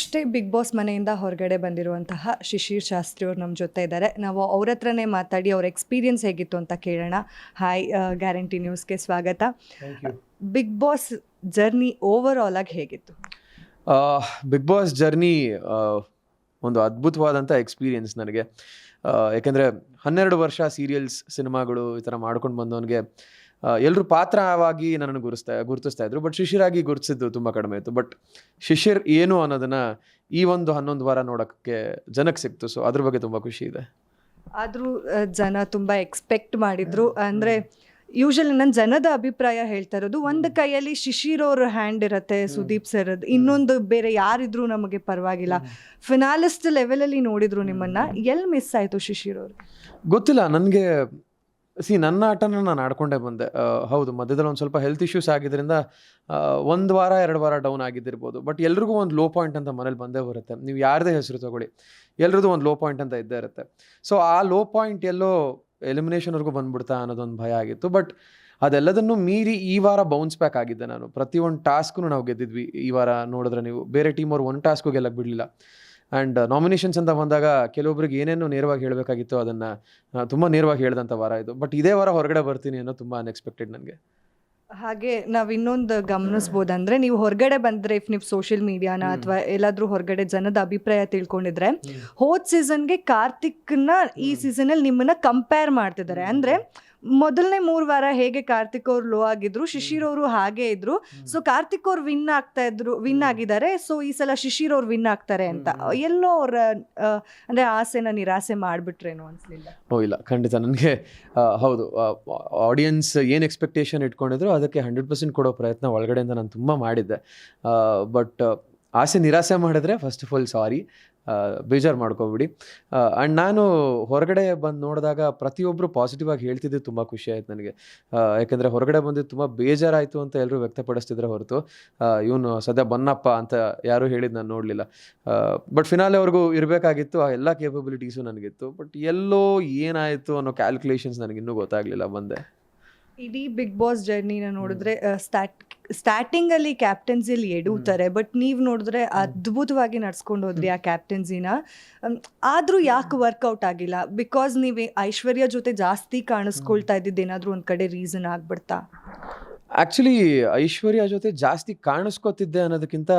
ಅಷ್ಟೇ big boss ಮನೆಯಿಂದ ಹೊರಗಡೆ ಬಂದಿರುವಂತಹ ಶಿಶಿರ್ ಶಾಸ್ತ್ರಿ ಅವ್ರು ನಮ್ಮ ಜೊತೆ ಇದ್ದಾರೆ. ನಾವು ಅವ್ರ ಹತ್ರನೇ ಮಾತಾಡಿ ಅವ್ರ ಎಕ್ಸ್ಪೀರಿಯನ್ಸ್ ಹೇಗಿತ್ತು ಅಂತ ಕೇಳೋಣ. ಹಾಯ್, ಗ್ಯಾರಂಟಿ ನ್ಯೂಸ್ಗೆ ಸ್ವಾಗತ. Big boss journey overall ಆಗಿ ಹೇಗಿತ್ತು? ಬಿಗ್ ಬಾಸ್ ಜರ್ನಿ ಒಂದು ಅದ್ಭುತವಾದಂಥ ಎಕ್ಸ್ಪೀರಿಯನ್ಸ್ ನನಗೆ. ಯಾಕೆಂದರೆ 12 ವರ್ಷ ಸೀರಿಯಲ್ಸ್ ಸಿನಿಮಾಗಳು ಈ ಥರ ಮಾಡ್ಕೊಂಡು ಬಂದವನಿಗೆ ಎಲ್ಲರೂ ಪಾತ್ರವಾಗಿ ನನ್ನನ್ನು ಗುರುತಿಸ್ತಾ ಇದ್ರು. ಬಟ್ ಶಿಶಿರಾಗಿ ಗುರುತಿಸಿದ್ದು ತುಂಬ ಕಡಿಮೆ ಇತ್ತು. ಬಟ್ ಶಿಶಿರ್ ಏನು ಅನ್ನೋದನ್ನು ಈ ಒಂದು 11 ವಾರ ನೋಡೋಕ್ಕೆ ಜನಕ್ಕೆ ಸಿಕ್ತು. ಸೊ ಅದ್ರ ಬಗ್ಗೆ ತುಂಬ ಖುಷಿ ಇದೆ. ಆದರೂ ಜನ ತುಂಬ ಎಕ್ಸ್ಪೆಕ್ಟ್ ಮಾಡಿದ್ರು. ಅಂದರೆ ಯೂಶಲಿ ನನ್ನ ಜನದ ಅಭಿಪ್ರಾಯ ಹೇಳ್ತಾ ಇರೋದು, ಒಂದು ಕೈಯಲ್ಲಿ ಶಿಶಿರ್ ಅವ್ರ ಹ್ಯಾಂಡ್ ಇರುತ್ತೆ, ಸುದೀಪ್ ಸರ್, ಇನ್ನೊಂದು ಬೇರೆ ಯಾರಿದ್ರು ನಮಗೆ ಪರವಾಗಿಲ್ಲ. ಫಿನಾಲಿಸ್ಟ್ ಲೆವೆಲಲ್ಲಿ ನೋಡಿದ್ರು ನಿಮ್ಮನ್ನು. ಎಲ್ಲಿ ಮಿಸ್ ಆಯಿತು ಶಿಶಿರ್ ಅವ್ರು? ಗೊತ್ತಿಲ್ಲ ನನಗೆ. ನನ್ನ ಆಟನ ನಾನು ಆಡ್ಕೊಂಡೇ ಬಂದೆ. ಹೌದು, ಮಧ್ಯದಲ್ಲಿ ಒಂದು ಸ್ವಲ್ಪ ಹೆಲ್ತ್ ಇಶ್ಯೂಸ್ ಆಗಿದ್ದರಿಂದ 1 ವಾರ 2 ವಾರ ಡೌನ್ ಆಗಿದ್ದಿರ್ಬೋದು. ಬಟ್ ಎಲ್ರಿಗೂ ಒಂದು ಲೋ ಪಾಯಿಂಟ್ ಅಂತ ಮನೇಲಿ ಬಂದೇ ಬರುತ್ತೆ. ನೀವು ಯಾರದೇ ಹೆಸರು ತಗೊಳ್ಳಿ, ಎಲ್ರದ್ದು ಒಂದು ಲೋ ಪಾಯಿಂಟ್ ಅಂತ ಇದ್ದೇ ಇರುತ್ತೆ. ಸೊ ಆ ಲೋ ಪಾಯಿಂಟ್ ಎಲ್ಲೋ ಎಲಿಮಿನೇಷನ್ವರೆಗೂ ಬಂದ್ಬಿಡ್ತಾ ಅನ್ನೋದೊಂದು ಭಯ ಆಗಿತ್ತು. ಬಟ್ ಅದೆಲ್ಲದನ್ನು ಮೀರಿ ಈ ವಾರ ಬೌನ್ಸ್ ಬ್ಯಾಕ್ ಆಗಿದ್ದೆ ನಾನು. ಪ್ರತಿಯೊಂದು ಟಾಸ್ಕ್ನು ನಾವು ಗೆದ್ದಿದ್ವಿ. ಈ ವಾರ ನೋಡಿದ್ರೆ ನೀವು ಬೇರೆ ಟೀಮ್ ಅವ್ರು ಒಂದು ಟಾಸ್ಕು ಗೆಲ್ಲಕ್ಕೆ ಬಿಡಲಿಲ್ಲ. ಆ್ಯಂಡ್ ನಾಮಿನೇಷನ್ಸ್ ಅಂತ ಬಂದಾಗ ಕೆಲವೊಬ್ರಿಗೆ ಏನೇನು ನೇರವಾಗಿ ಹೇಳಬೇಕಾಗಿತ್ತು ಅದನ್ನು ತುಂಬ ನೇರವಾಗಿ ಹೇಳ್ದಂಥ ವಾರ ಇದು. ಬಟ್ ಇದೇ ವಾರ ಹೊರಗಡೆ ಬರ್ತೀನಿ ಅನ್ನೋ ತುಂಬ ಅನ್ಎಕ್ಸ್ಪೆಕ್ಟೆಡ್ ನನಗೆ. ಹಾಗೆ ನಾವು ಇನ್ನೊಂದು ಗಮನಿಸ್ಬೋದಂದ್ರೆ, ನೀವು ಹೊರಗಡೆ ಬಂದರೆ ಇಫ್ ನೀವು ಸೋಷಿಯಲ್ ಮೀಡಿಯಾನ ಅಥವಾ ಎಲ್ಲಾದರೂ ಹೊರಗಡೆ ಜನದ ಅಭಿಪ್ರಾಯ ತಿಳ್ಕೊಂಡಿದ್ರೆ, ಹೋದ ಸೀಸನ್ಗೆ ಕಾರ್ತಿಕ್ನ ಈ ಸೀಸನಲ್ಲಿ ನಿಮ್ಮನ್ನ ಕಂಪೇರ್ ಮಾಡ್ತಿದ್ದಾರೆ. ಅಂದರೆ ಮೊದಲನೇ 3 ವಾರ ಹೇಗೆ ಕಾರ್ತಿಕ್ ಅವ್ರು ಲೋ ಆಗಿದ್ರು, ಶಿಶಿರ್ ಅವರು ಹಾಗೆ ಇದ್ರು. ಸೊ ಕಾರ್ತಿಕ್ ಅವ್ರು ವಿನ್ ಆಗಿದ್ದಾರೆ. ಸೊ ಈ ಸಲ ಶಿಶಿರ್ ಅವ್ರು ವಿನ್ ಆಗ್ತಾರೆ ಅಂತ ಎಲ್ಲೋ ಅವ್ರ ಅಂದರೆ ಆಸೆನ ನಿರಾಸೆ ಮಾಡಿಬಿಟ್ರೇನೋ ಅನ್ಸಲಿಲ್ಲ? ಇಲ್ಲ, ಖಂಡಿತ ನನಗೆ ಹೌದು, ಆಡಿಯನ್ಸ್ ಏನು ಎಕ್ಸ್ಪೆಕ್ಟೇಷನ್ ಇಟ್ಕೊಂಡಿದ್ರು ಅದಕ್ಕೆ 100% ಕೊಡೋ ಪ್ರಯತ್ನ ಒಳಗಡೆಯಿಂದ ನಾನು ತುಂಬ ಮಾಡಿದ್ದೆ. ಬಟ್ ಆಸೆ ನಿರಾಸೆ ಮಾಡಿದ್ರೆ ಫಸ್ಟ್ ಆಫ್ ಆಲ್ ಸಾರಿ, ಬೇಜಾರು ಮಾಡ್ಕೋಬಿಡಿ. ಆ್ಯಂಡ್ ನಾನು ಹೊರಗಡೆ ಬಂದು ನೋಡಿದಾಗ ಪ್ರತಿಯೊಬ್ಬರು ಪಾಸಿಟಿವ್ ಆಗಿ ಹೇಳ್ತಿದ್ದು ತುಂಬ ಖುಷಿ ಆಯ್ತು ನನಗೆ. ಯಾಕೆಂದರೆ ಹೊರಗಡೆ ಬಂದಿದ್ದು ತುಂಬ ಬೇಜಾರಾಯಿತು ಅಂತ ಎಲ್ಲರೂ ವ್ಯಕ್ತಪಡಿಸ್ತಿದ್ರೆ ಹೊರತು ಇವನು ಸದ್ಯ ಬನ್ನಪ್ಪ ಅಂತ ಯಾರೂ ಹೇಳಿದ್ದು ನಾನು ನೋಡಲಿಲ್ಲ. ಬಟ್ ಫಿನಾಲೆವರೆಗೂ ಇರಬೇಕಾಗಿತ್ತು. ಆ ಎಲ್ಲ ಕೇಪಬಿಲಿಟೀಸು ನನಗಿತ್ತು. ಬಟ್ ಎಲ್ಲೋ ಏನಾಯಿತು ಅನ್ನೋ ಕ್ಯಾಲ್ಕುಲೇಷನ್ಸ್ ನನಗಿನ್ನೂ ಗೊತ್ತಾಗಲಿಲ್ಲ ಬಂದೆ. ಇಡೀ ಬಿಗ್ ಬಾಸ್ ಜರ್ನಿನ ನೋಡಿದ್ರೆ ಸ್ಟಾರ್ಟಿಂಗಲ್ಲಿ ಕ್ಯಾಪ್ಟನ್ಸಿಯಲ್ಲಿ ಎಡುತ್ತಾರೆ. ಬಟ್ ನೀವು ನೋಡಿದ್ರೆ ಅದ್ಭುತವಾಗಿ ನಡ್ಸ್ಕೊಂಡು ಹೋದ್ರಿ ಆ ಕ್ಯಾಪ್ಟನ್ಸಿನ. ಆದರೂ ಯಾಕೆ ವರ್ಕೌಟ್ ಆಗಿಲ್ಲ? ಬಿಕಾಸ್ ನೀವು ಐಶ್ವರ್ಯ ಜೊತೆ ಜಾಸ್ತಿ ಕಾಣಿಸ್ಕೊಳ್ತಾ ಇದ್ದಿದ್ದು ಏನಾದರೂ ಒಂದು ಕಡೆ ರೀಸನ್ ಆಗ್ಬಿಡ್ತಾ? ಆ್ಯಕ್ಚುಲಿ ಐಶ್ವರ್ಯ ಜೊತೆ ಜಾಸ್ತಿ ಕಾಣಿಸ್ಕೊತಿದ್ದೆ ಅನ್ನೋದಕ್ಕಿಂತ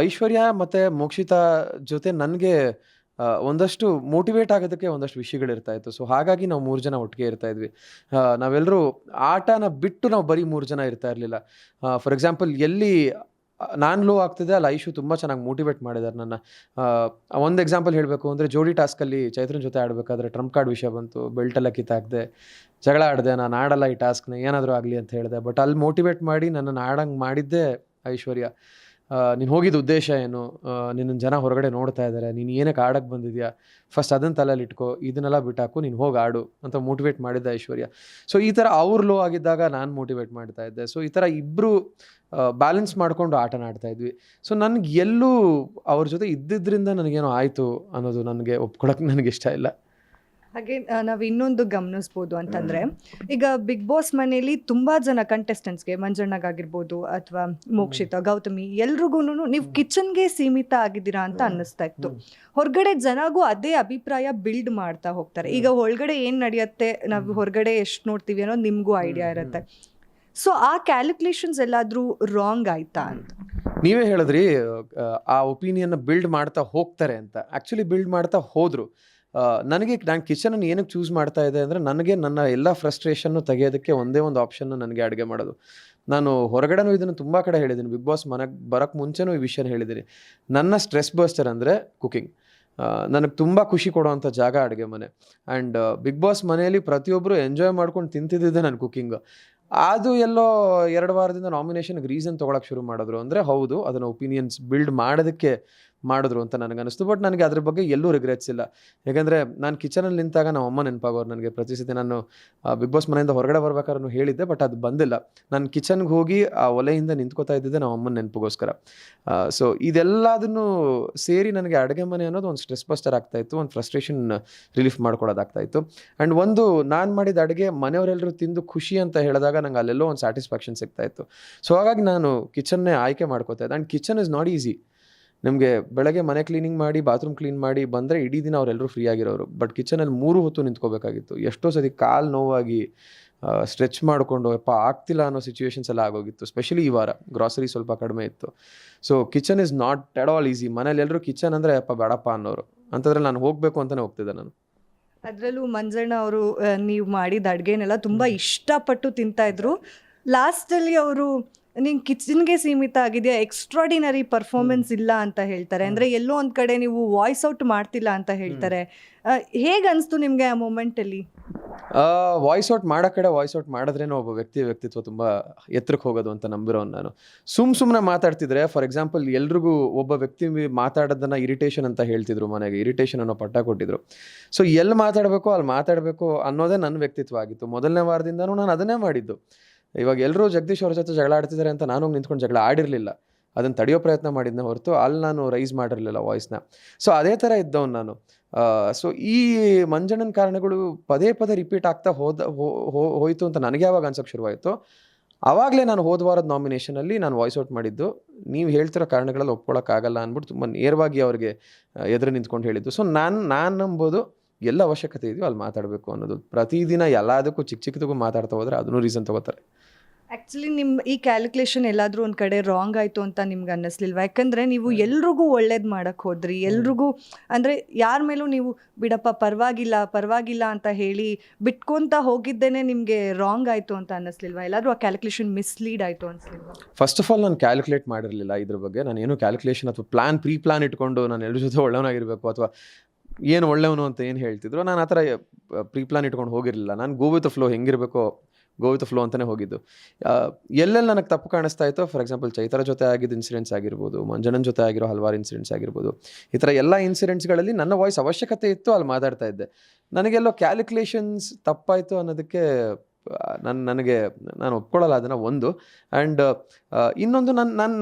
ಐಶ್ವರ್ಯ ಮತ್ತು ಮೋಕ್ಷಿತಾ ಜೊತೆ ನನಗೆ ಒಂದಷ್ಟು ಮೋಟಿವೇಟ್ ಆಗೋದಕ್ಕೆ ಒಂದಷ್ಟು ವಿಷಯಗಳಿರ್ತಾ ಇತ್ತು. ಸೊ ಹಾಗಾಗಿ ನಾವು 3 ಜನ ಒಟ್ಟಿಗೆ ಇರ್ತಾ ಇದ್ವಿ. ನಾವೆಲ್ಲರೂ ಆಟನ ಬಿಟ್ಟು ನಾವು ಬರೀ 3 ಜನ ಇರ್ತಾ ಇರಲಿಲ್ಲ. ಫಾರ್ ಎಕ್ಸಾಂಪಲ್, ಎಲ್ಲಿ ನಾನು ಲೋ ಆಗ್ತಿದ್ದೆ ಅಲ್ಲಿ ಐಶು ತುಂಬ ಚೆನ್ನಾಗಿ ಮೋಟಿವೇಟ್ ಮಾಡಿದ್ದಾರೆ ನನ್ನ. ಒಂದು ಎಕ್ಸಾಂಪಲ್ ಹೇಳಬೇಕು ಅಂದರೆ, ಜೋಡಿ ಟಾಸ್ಕಲ್ಲಿ ಚೈತ್ರನ್ ಜೊತೆ ಆಡಬೇಕಾದ್ರೆ ಟ್ರಂಪ್ ಕಾರ್ಡ್ ವಿಷಯ ಬಂತು. ಬೆಲ್ಟೆಲ್ಲ ಕಿತ್ತಾಕ್ದೆ, ಜಗಳ ಆಡಿದೆ, ನಾನು ಆಡಲ್ಲ ಈ ಟಾಸ್ಕ್ನ, ಏನಾದರೂ ಆಗಲಿ ಅಂತ ಹೇಳಿದೆ. ಬಟ್ ಅಲ್ಲಿ ಮೋಟಿವೇಟ್ ಮಾಡಿ ನನ್ನನ್ನು ಆಡಂಗೆ ಮಾಡಿದ್ದೆ ಐಶ್ವರ್ಯ. ನೀನು ಹೋಗಿದ್ದು ಉದ್ದೇಶ ಏನು? ನಿನ್ನ ಜನ ಹೊರಗಡೆ ನೋಡ್ತಾ ಇದ್ದಾರೆ, ನೀನು ಏನಕ್ಕೆ ಆಡೋಕ್ಕೆ ಬಂದಿದ್ಯಾ, ಫಸ್ಟ್ ಅದನ್ನು ತಲೆಯಲ್ಲಿ ಇಟ್ಕೋ, ಇದನ್ನೆಲ್ಲ ಬಿಟ್ಟಾಕು, ನೀನು ಹೋಗಿ ಆಡು ಅಂತ ಮೋಟಿವೇಟ್ ಮಾಡಿದ್ದೆ ಐಶ್ವರ್ಯ. ಸೊ ಈ ಥರ ಅವ್ರು ಲೋ ಆಗಿದ್ದಾಗ ನಾನು ಮೋಟಿವೇಟ್ ಮಾಡ್ತಾ ಇದ್ದೆ. ಸೊ ಈ ಥರ ಇಬ್ಬರು ಬ್ಯಾಲೆನ್ಸ್ ಮಾಡಿಕೊಂಡು ಆಟನ ಆಡ್ತಾ ಇದ್ವಿ. ಸೊ ನನಗೆ ಎಲ್ಲೂ ಅವ್ರ ಜೊತೆ ಇದ್ದಿದ್ದರಿಂದ ನನಗೇನೋ ಆಯಿತು ಅನ್ನೋದು ನನಗೆ ಒಪ್ಕೊಳಕ್ಕೆ ನನಗೆ ಇಷ್ಟ ಇಲ್ಲ. ಹಾಗೆ ನಾವು ಇನ್ನೊಂದು ಗಮನಿಸ್ಬೋದು ಅಂತಂದರೆ, ಈಗ ಬಿಗ್ ಬಾಸ್ ಮನೆಯಲ್ಲಿ ತುಂಬ ಜನ ಕಂಟೆಸ್ಟೆಂಟ್ಸ್ಗೆ, ಮಂಜಣ್ಣಗಾಗಿರ್ಬೋದು ಅಥವಾ ಮೋಕ್ಷಿತಾ, ಗೌತಮಿ, ಎಲ್ರಿಗೂ ನೀವು ಕಿಚನ್ಗೆ ಸೀಮಿತ ಆಗಿದ್ದೀರಾ ಅಂತ ಅನ್ನಿಸ್ತಾ ಇತ್ತು. ಹೊರಗಡೆ ಜನಗೂ ಅದೇ ಅಭಿಪ್ರಾಯ ಬಿಲ್ಡ್ ಮಾಡ್ತಾ ಹೋಗ್ತಾರೆ. ಈಗ ಒಳಗಡೆ ಏನು ನಡೆಯುತ್ತೆ, ನಾವು ಹೊರಗಡೆ ಎಷ್ಟು ನೋಡ್ತೀವಿ ಅನ್ನೋದು ನಿಮಗೂ ಐಡಿಯಾ ಇರುತ್ತೆ. ಸೊ ಆ ಕ್ಯಾಲ್ಕುಲೇಷನ್ಸ್ ಎಲ್ಲಾದರೂ ರಾಂಗ್ ಆಯ್ತಾ ಅಂತ? ನೀವೇ ಹೇಳಿದ್ರಿ ಆ ಒಪಿನಿಯನ್ನ ಬಿಲ್ಡ್ ಮಾಡ್ತಾ ಹೋಗ್ತಾರೆ ಅಂತ. ಆ್ಯಕ್ಚುಲಿ ಬಿಲ್ಡ್ ಮಾಡ್ತಾ ಹೋದರು. ನಾನು ಕಿಚನನ್ನು ಏನಕ್ಕೆ ಚೂಸ್ ಮಾಡ್ತಾ ಇದ್ದೆ ಅಂದರೆ, ನನಗೆ ನನ್ನ ಎಲ್ಲ ಫ್ರಸ್ಟ್ರೇಷನ್ನು ತೆಗೆಯೋದಕ್ಕೆ ಒಂದೇ ಒಂದು ಆಪ್ಷನ್ನು ನನಗೆ ಅಡುಗೆ ಮಾಡೋದು. ನಾನು ಹೊರಗಡೆನೂ ಇದನ್ನು ತುಂಬ ಕಡೆ ಹೇಳಿದ್ದೀನಿ, ಬಿಗ್ ಬಾಸ್ ಮನೆಗೆ ಬರೋಕ್ಕೆ ಮುಂಚೆನೂ ಈ ವಿಷಯನ ಹೇಳಿದ್ದೀನಿ. ನನ್ನ ಸ್ಟ್ರೆಸ್ ಬಸ್ಟರ್ ಅಂದರೆ ಕುಕಿಂಗ್. ನನಗೆ ತುಂಬ ಖುಷಿ ಕೊಡೋವಂಥ ಜಾಗ ಅಡುಗೆ ಮನೆ. ಆ್ಯಂಡ್ ಬಿಗ್ ಬಾಸ್ ಮನೆಯಲ್ಲಿ ಪ್ರತಿಯೊಬ್ಬರು ಎಂಜಾಯ್ ಮಾಡ್ಕೊಂಡು ತಿಂತಿದ್ದೆ ನನ್ನ ಕುಕಿಂಗು. ಅದು ಎಲ್ಲೋ 2 ವಾರದಿಂದ ನಾಮಿನೇಷನ್ಗೆ ರೀಸನ್ ತೊಗೊಳಕ್ಕೆ ಶುರು ಮಾಡಿದ್ರು. ಅಂದರೆ ಹೌದು, ಅದನ್ನು ಒಪಿನಿಯನ್ಸ್ ಬಿಲ್ಡ್ ಮಾಡೋದಕ್ಕೆ ಮಾಡಿದ್ರು ಅಂತ ನನಗನ್ನಿಸ್ತು. ಬಟ್ ನನಗೆ ಅದ್ರ ಬಗ್ಗೆ ಎಲ್ಲೂ ರಿಗ್ರೆಟ್ಸ್ ಇಲ್ಲ. ಯಾಕೆಂದರೆ ನಾನು ಕಿಚನಲ್ಲಿ ನಿಂತಾಗ ನಮ್ಮ ಅಮ್ಮ ನೆನಪಾಗೋರು ನನಗೆ. ಪ್ರತಿ ಸತಿ ನಾನು ಬಿಗ್ ಬಾಸ್ ಮನೆಯಿಂದ ಹೊರಗಡೆ ಬರ್ಬೇಕಾದ್ರೂ ಹೇಳಿದ್ದೆ, ಬಟ್ ಅದು ಬಂದಿಲ್ಲ. ನಾನು ಕಿಚನ್ಗೆ ಹೋಗಿ ಆ ಒಲೆಯಿಂದ ನಿಂತ್ಕೋತಾ ಇದ್ದಿದ್ದೆ ನಮ್ಮ ಅಮ್ಮನ ನೆನಪಿಗೋಸ್ಕರ. ಸೊ ಇದೆಲ್ಲದನ್ನು ಸೇರಿ ನನಗೆ ಅಡುಗೆ ಮನೆ ಅನ್ನೋದು ಒಂದು ಸ್ಟ್ರೆಸ್ ಬಸ್ಟರ್ ಆಗ್ತಾಯಿತ್ತು, ಒಂದು ಫ್ರಸ್ಟ್ರೇಷನ್ ರಿಲೀಫ್ ಮಾಡ್ಕೊಳ್ಳೋದಾಗ್ತಾಯಿತ್ತು. ಆ್ಯಂಡ್ ಒಂದು ನಾನು ಮಾಡಿದ ಅಡುಗೆ ಮನೆಯವರೆಲ್ಲರೂ ತಿಂದು ಖುಷಿ ಅಂತ ಹೇಳಿದಾಗ ನಂಗೆ ಅಲ್ಲೆಲ್ಲೋ ಒಂದು ಸ್ಯಾಟಿಸ್ಫ್ಯಾಕ್ಷನ್ ಸಿಗ್ತಾಯಿತ್ತು. ಸೊ ಹಾಗಾಗಿ ನಾನು ಕಿಚನ್ನೇ ಆಯ್ಕೆ ಮಾಡ್ಕೋತಾ ಇದ್ದೆ. And kitchen is not easy. ನಿಮಗೆ ಬೆಳಗ್ಗೆ ಮನೆ ಕ್ಲೀನಿಂಗ್ ಮಾಡಿ ಬಾತ್ರೂಮ್ ಕ್ಲೀನ್ ಮಾಡಿ ಬಂದರೆ ಇಡೀ ದಿನ ಅವರೆಲ್ಲರೂ ಫ್ರೀ ಆಗಿರೋರು. ಬಟ್ ಕಿಚನಲ್ಲಿ 3 ಹೊತ್ತು ನಿಂತ್ಕೋಬೇಕಾಗಿತ್ತು. ಎಷ್ಟೋ ಸತಿ ಕಾಲು ನೋವಾಗಿ ಸ್ಟ್ರೆಚ್ ಮಾಡಿಕೊಂಡು ಆಗ್ತಿಲ್ಲ ಅನ್ನೋ ಸಿಚುವೇಶನ್ಸ್ ಎಲ್ಲ ಆಗೋಗಿತ್ತು. ಸ್ಪೆಷಲಿ ಈ ವಾರ ಗ್ರಾಸರಿ ಸ್ವಲ್ಪ ಕಡಿಮೆ ಇತ್ತು. So kitchen is not at all easy. ಮನೇಲಿ ಎಲ್ಲರೂ ಕಿಚನ್ ಅಂದರೆ ಬೇಡಪ್ಪ ಅನ್ನೋರು. ಅಂಥದ್ರಲ್ಲಿ ನಾನು ಹೋಗಬೇಕು ಅಂತಲೇ ಹೋಗ್ತಿದ್ದೆ ನಾನು. ಅದರಲ್ಲೂ ಮಂಜಣ್ಣ ಅವರು ನೀವು ಮಾಡಿದ ಅಡುಗೆನೆಲ್ಲ ತುಂಬ ಇಷ್ಟಪಟ್ಟು ತಿಂತಾಯಿದ್ರು. ಲಾಸ್ಟಲ್ಲಿ ಅವರು ನಿಂಗೆ ಕಿಚನ್ಗೆ ಸೀಮಿತ ಆಗಿದೆಯಾ, ಎಕ್ಸ್ಟ್ರಾಡಿನರಿ ಪರ್ಫಾರ್ಮೆನ್ಸ್ ಇಲ್ಲ ಅಂತ ಹೇಳ್ತಾರೆ. ಅಂದರೆ ಎಲ್ಲೋ ಒಂದು ಕಡೆ ನೀವು ವಾಯ್ಸ್ ಔಟ್ ಮಾಡ್ತಿಲ್ಲ ಅಂತ ಹೇಳ್ತಾರೆ. ಹೇಗೆ ಅನಿಸ್ತು ನಿಮಗೆ ಆ ಮೂಮೆಂಟಲ್ಲಿ? ವಾಯ್ಸ್ ಔಟ್ ಮಾಡೋ ಕಡೆ ವಾಯ್ಸ್ ಔಟ್ ಮಾಡಿದ್ರೇ ಒಬ್ಬ ವ್ಯಕ್ತಿತ್ವ ತುಂಬ ಎತ್ತರಕ್ಕೆ ಹೋಗೋದು ಅಂತ ನಂಬಿರೋನು ನಾನು. ಸುಮ್ಮನೆ ಮಾತಾಡ್ತಿದ್ರೆ, ಫಾರ್ ಎಕ್ಸಾಂಪಲ್ ಎಲ್ರಿಗೂ ಒಬ್ಬ ವ್ಯಕ್ತಿ ಮಾತಾಡೋದನ್ನು ಇರಿಟೇಷನ್ ಅಂತ ಹೇಳ್ತಿದ್ರು, ಮನೆಗೆ ಇರಿಟೇಷನ್ ಅನ್ನೋ ಪಟ್ಟ ಕೊಟ್ಟಿದ್ರು. ಸೊ ಎಲ್ಲಿ ಮಾತಾಡಬೇಕು ಅಲ್ಲಿ ಮಾತಾಡಬೇಕು ಅನ್ನೋದೇ ನನ್ನ ವ್ಯಕ್ತಿತ್ವ ಆಗಿತ್ತು. ಮೊದಲನೇ ವಾರದಿಂದನೂ ನಾನು ಅದನ್ನೇ ಮಾಡಿದ್ದು. ಇವಾಗ ಎಲ್ಲರೂ ಜಗದೀಶ್ ಅವ್ರ ಜೊತೆ ಜಗಳ ಆಡ್ತಿದ್ದಾರೆ ಅಂತ ನಾನು ನಿಂತ್ಕೊಂಡು ಜಗಳ ಆಡಿರಲಿಲ್ಲ. ಅದನ್ನು ತಡೆಯೋ ಪ್ರಯತ್ನ ಮಾಡಿದ್ದೆ ಹೊರತು ಅಲ್ಲಿ ನಾನು ರೈಸ್ ಮಾಡಿರಲಿಲ್ಲ ವಾಯ್ಸ್ನ. ಸೊ ಅದೇ ಥರ ಇದ್ದವನು ನಾನು. ಸೊ ಈ ಮಂಜಣ್ಣನ ಕಾರಣಗಳು ಪದೇ ರಿಪೀಟ್ ಆಗ್ತಾ ಹೋಯಿತು ಅಂತ ನನಗೆ ಯಾವಾಗ ಅನ್ಸೋಕ್ಕೆ ಶುರುವಾಯಿತು, ಆವಾಗಲೇ ನಾನು ಹೋದ ವಾರದ ನಾಮಿನೇಷನಲ್ಲಿ ನಾನು ವಾಯ್ಸ್ ಔಟ್ ಮಾಡಿದ್ದು. ನೀವು ಹೇಳ್ತಿರೋ ಕಾರಣಗಳಲ್ಲಿ ಒಪ್ಕೊಳ್ಳೋಕ್ಕಾಗಲ್ಲ ಅಂದ್ಬಿಟ್ಟು ತುಂಬ ನೇರವಾಗಿ ಅವ್ರಿಗೆ ಎದುರು ನಿಂತ್ಕೊಂಡು ಹೇಳಿದ್ದು. ಸೊ ನಾನು ನಂಬೋದು ಎಲ್ಲ ಅವಶ್ಯಕತೆ ಇದೆಯೋ ಅಲ್ಲಿ ಮಾತಾಡಬೇಕು ಅನ್ನೋದು. ಪ್ರತಿದಿನ ಎಲ್ಲದಕ್ಕೂ ಚಿಕ್ಕದಕ್ಕೂ ಮಾತಾಡ್ತಾ ಹೋದರೆ ಅದನ್ನೂ ರೀಸನ್ ತೊಗೋತಾರೆ. ಆ್ಯಕ್ಚುಲಿ ನಿಮ್ಮ ಈ ಕ್ಯಾಲ್ಕುಲೇಷನ್ ಎಲ್ಲಾದರೂ ಒಂದು ಕಡೆ ರಾಂಗ್ ಆಯಿತು ಅಂತ ನಿಮ್ಗೆ ಅನ್ನಿಸ್ಲಿಲ್ವಾ? ಯಾಕಂದರೆ ನೀವು ಎಲ್ರಿಗೂ ಒಳ್ಳೇದು ಮಾಡೋಕ್ಕೆ ಹೋದ್ರಿ, ಎಲ್ರಿಗೂ ಅಂದರೆ ಯಾರ ಮೇಲೂ ನೀವು ಬಿಡಪ್ಪ ಪರವಾಗಿಲ್ಲ ಅಂತ ಹೇಳಿ ಬಿಟ್ಕೊತ ಹೋಗಿದ್ದೇನೆ ನಿಮಗೆ ರಾಂಗ್ ಆಯಿತು ಅಂತ ಅನ್ನಿಸ್ಲಿಲ್ವಾ? ಎಲ್ಲಾದರೂ ಆ ಕ್ಯಾಲ್ಕುಲೇಷನ್ ಮಿಸ್ಲೀಡ್ ಆಯಿತು ಅನಿಸ್ಲಿಲ್ವಾ? ಫಸ್ಟ್ ಆಫ್ ಆಲ್ ನಾನು ಕ್ಯಾಲ್ಕುಲೇಟ್ ಮಾಡಿರಲಿಲ್ಲ ಇದ್ರ ಬಗ್ಗೆ. ನಾನು ಏನು ಕ್ಯಾಲ್ಕುಲೇಷನ್ ಅಥವಾ ಪ್ರೀ ಪ್ಲಾನ್ ಇಟ್ಕೊಂಡು ನಾನು ಎಲ್ಲರ ಜೊತೆ ಒಳ್ಳೆಯವನಾಗಿರಬೇಕು ಅಥವಾ ಏನು ಒಳ್ಳೆಯವನು ಅಂತ ಏನು ಹೇಳ್ತಿದ್ರು, ನಾನು ಆ ಥರ ಪ್ರೀ ಪ್ಲಾನ್ ಇಟ್ಕೊಂಡು ಹೋಗಿರಲಿಲ್ಲ. ನಾನು ಗೋ ವಿತ್ ಫ್ಲೋ, ಹೆಂಗಿರಬೇಕೋ ಗೋ ವಿತ್ ಫ್ಲೋ ಅಂತಲೇ ಹೋಗಿದ್ದು. ಎಲ್ಲೆಲ್ಲಿ ನನಗೆ ತಪ್ಪು ಕಾಣಿಸ್ತಾ ಇತ್ತು, ಫಾರ್ ಎಕ್ಸಾಂಪಲ್ ಚೈತ್ರ ಜೊತೆ ಆಗಿದ್ದು ಇನ್ಸಿಡೆಂಟ್ಸ್ ಆಗಿರ್ಬೋದು, ಮಂಜಣ್ಣನ ಜೊತೆ ಆಗಿರೋ ಹಲವಾರು ಇನ್ಸಿಡೆಂಟ್ಸ್ ಆಗಿರ್ಬೋದು, ಈ ಥರ ಎಲ್ಲ ಇನ್ಸಿಡೆಂಟ್ಸ್ಗಳಲ್ಲಿ ನನ್ನ ವಾಯ್ಸ್ ಅವಶ್ಯಕತೆ ಇತ್ತು, ಅಲ್ಲಿ ಮಾತಾಡ್ತಾ ಇದ್ದೆ. ನನಗೆಲ್ಲೋ ಕ್ಯಾಲ್ಕುಲೇಷನ್ಸ್ ತಪ್ಪಾಯಿತು ಅನ್ನೋದಕ್ಕೆ ನಾನು ಒಪ್ಕೊಳ್ಳಲ್ಲ ಅದನ್ನು, ಒಂದು. ಆ್ಯಂಡ್ ಇನ್ನೊಂದು,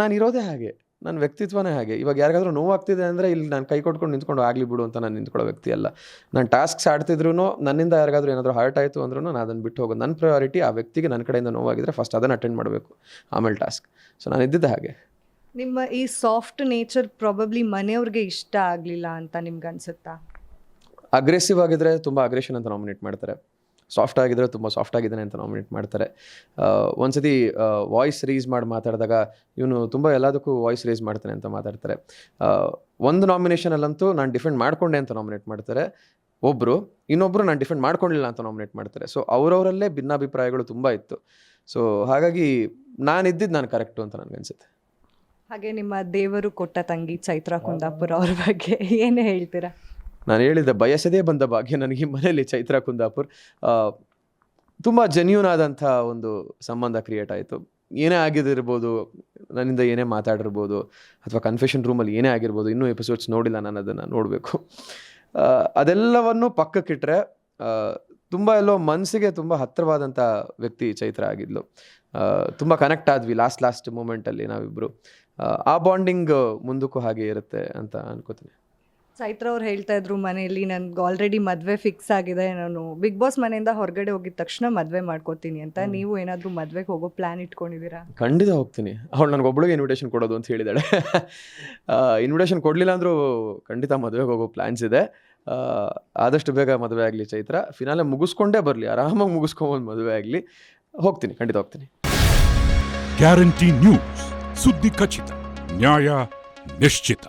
ನಾನು ಇರೋದೇ ಹಾಗೆ, ನನ್ನ ವ್ಯಕ್ತಿತ್ವನೇ ಹಾಗೆ. ಇವಾಗ ಯಾರಿಗಾದ್ರೂ ನೋವಾಗ್ತಿದೆ ಅಂದರೆ ಇಲ್ಲಿ ನಾನು ಕೈ ಕೊಟ್ಕೊಂಡು ನಿಂತ್ಕೊಂಡು ಆಗಲಿ ಬಿಡು ಅಂತ ನಾನು ನಿಂತ್ಕೊಳ್ಳೋ ವ್ಯಕ್ತಿ ಅಲ್ಲ. ನಾನು ಟಾಸ್ಕ್ಸ್ ಆಡ್ತಿದ್ರು ನನ್ನಿಂದ ಯಾರಿಗಾದ್ರೂ ಏನಾದರೂ ಹರ್ಟ್ ಆಯಿತು ಅಂದ್ರೂ ನಾನು ಅದನ್ನು ಬಿಟ್ಟು ಹೋಗೋದು. ನನ್ನ ಪ್ರಯಾರಿಟಿ ಆ ವ್ಯಕ್ತಿಗೆ ನನ್ನ ಕಡೆಯಿಂದ ನೋವಾಗಿದ್ರೆ ಫಸ್ಟ್ ಅದನ್ನು ಅಟೆಂಡ್ ಮಾಡಬೇಕು, ಆಮೇಲೆ ಟಾಸ್ಕ್. ಸೊ ನಾನು ಇದ್ದಿದ್ದೆ ಹಾಗೆ. ನಿಮ್ಮ ಈ ಸಾಫ್ಟ್ ನೇಚರ್ ಪ್ರಾಬಬ್ಲಿ ಮನೆಯವ್ರಿಗೆ ಇಷ್ಟ ಆಗಲಿಲ್ಲ ಅಂತ ನಿಮ್ಗೆ ಅನ್ಸುತ್ತಾ? ಅಗ್ರೆಸಿವ್ ಆಗಿದ್ರೆ ತುಂಬ ಅಗ್ರೆಷನ್ ಅಂತ ನಾಮಿನೇಟ್ ಮಾಡ್ತಾರೆ, ಸಾಫ್ಟ್ ಆಗಿದ್ರೆ ತುಂಬ ಸಾಫ್ಟ್ ಆಗಿದ್ದಾನೆ ಅಂತ ನಾಮಿನೇಟ್ ಮಾಡ್ತಾರೆ. ಒಂದ್ಸತಿ ವಾಯ್ಸ್ ರೇಸ್ ಮಾಡಿ ಮಾತಾಡಿದಾಗ ಇವನು ತುಂಬ ಎಲ್ಲದಕ್ಕೂ ವಾಯ್ಸ್ ರೇಸ್ ಮಾಡ್ತಾನೆ ಅಂತ ಮಾತಾಡ್ತಾರೆ. ಒಂದು ನಾಮಿನೇಷನಲ್ಲಂತೂ ನಾನು ಡಿಫೆಂಡ್ ಮಾಡಿಕೊಂಡೆ ಅಂತ ನಾಮಿನೇಟ್ ಮಾಡ್ತಾರೆ ಇನ್ನೊಬ್ಬರು ನಾನು ಡಿಫೆಂಡ್ ಮಾಡ್ಕೊಂಡಿಲ್ಲ ಅಂತ ನಾಮಿನೇಟ್ ಮಾಡ್ತಾರೆ. ಸೊ ಅವರವರಲ್ಲೇ ಭಿನ್ನಾಭಿಪ್ರಾಯಗಳು ತುಂಬ ಇತ್ತು. ಸೊ ಹಾಗಾಗಿ ನಾನು ಕರೆಕ್ಟು ಅಂತ ನನಗನ್ಸುತ್ತೆ. ಹಾಗೆ ನಿಮ್ಮ ದೇವರು ಕೊಟ್ಟ ತಂಗಿ ಚೈತ್ರ ಕುಂದಾಪುರ ಅವ್ರ ಬಗ್ಗೆ ಏನು ಹೇಳ್ತೀರಾ? ನಾನು ಹೇಳಿದ್ದೆ, ಬಯಸದೇ ಬಂದ ಭಾಗ್ಯ ನನಗೆ ಮನೇಲಿ ಚೈತ್ರ ಕುಂದಾಪುರ್. ತುಂಬ ಜೆನ್ಯೂನ್ ಆದಂಥ ಒಂದು ಸಂಬಂಧ ಕ್ರಿಯೇಟ್ ಆಯಿತು. ಏನೇ ಆಗಿದಿರ್ಬೋದು, ನನ್ನಿಂದ ಏನೇ ಮಾತಾಡಿರ್ಬೋದು, ಅಥವಾ ಕನ್ಫೆಷನ್ ರೂಮಲ್ಲಿ ಏನೇ ಆಗಿರ್ಬೋದು, ಇನ್ನೂ ಎಪಿಸೋಡ್ಸ್ ನೋಡಿಲ್ಲ, ನಾನು ಅದನ್ನು ನೋಡಬೇಕು. ಅದೆಲ್ಲವನ್ನು ಪಕ್ಕಕ್ಕಿಟ್ರೆ ತುಂಬ ಎಲ್ಲೋ ಮನಸ್ಸಿಗೆ ತುಂಬ ಹತ್ತಿರವಾದಂಥ ವ್ಯಕ್ತಿ ಚೈತ್ರ ಆಗಿದ್ಲು. ತುಂಬ ಕನೆಕ್ಟ್ ಆದ್ವಿ ಲಾಸ್ಟ್ ಮೂಮೆಂಟಲ್ಲಿ ನಾವಿಬ್ಬರು. ಆ ಬಾಂಡಿಂಗ್ ಮುಂದಕ್ಕೂ ಹಾಗೆ ಇರುತ್ತೆ ಅಂತ ಅನ್ಕೋತೀನಿ. ಚೈತ್ರ ಅವ್ರು ಹೇಳ್ತಾ ಇದ್ರು ಮನೆಯಲ್ಲಿ ನನ್ಗೆ ಆಲ್ರೆಡಿ ಮದುವೆ ಫಿಕ್ಸ್ ಆಗಿದೆ, ನಾನು ಬಿಗ್ ಬಾಸ್ ಮನೆಯಿಂದ ಹೊರಗಡೆ ಹೋಗಿದ ತಕ್ಷಣ ಮದುವೆ ಮಾಡ್ಕೋತೀನಿ ಅಂತ. ನೀವು ಏನಾದರೂ ಮದುವೆಗೆ ಹೋಗೋ ಪ್ಲ್ಯಾನ್ ಇಟ್ಕೊಂಡಿದ್ದೀರಾ? ಖಂಡಿತ ಹೋಗ್ತೀನಿ. ಅವಳು ನನಗೊಬ್ಳಿಗೆ ಇನ್ವಿಟೇಷನ್ ಕೊಡೋದು ಅಂತ ಹೇಳಿದಾಳೆ. ಇನ್ವಿಟೇಷನ್ ಕೊಡಲಿಲ್ಲ ಅಂದರೂ ಖಂಡಿತ ಮದುವೆಗೆ ಹೋಗೋ ಪ್ಲ್ಯಾನ್ಸ್ ಇದೆ. ಆದಷ್ಟು ಬೇಗ ಮದುವೆ ಆಗಲಿ ಚೈತ್ರ. ಫಿನಾಲೆ ಮುಗಿಸ್ಕೊಂಡೇ ಬರಲಿ, ಆರಾಮಾಗಿ ಮುಗಿಸ್ಕೊಂಬಂದು ಮದುವೆ ಆಗಲಿ. ಖಂಡಿತ ಹೋಗ್ತೀನಿ. ಗ್ಯಾರಂಟಿ ನ್ಯೂಸ್, ಸುದ್ದಿ ಖಚಿತ, ನ್ಯಾಯ ನಿಶ್ಚಿತ.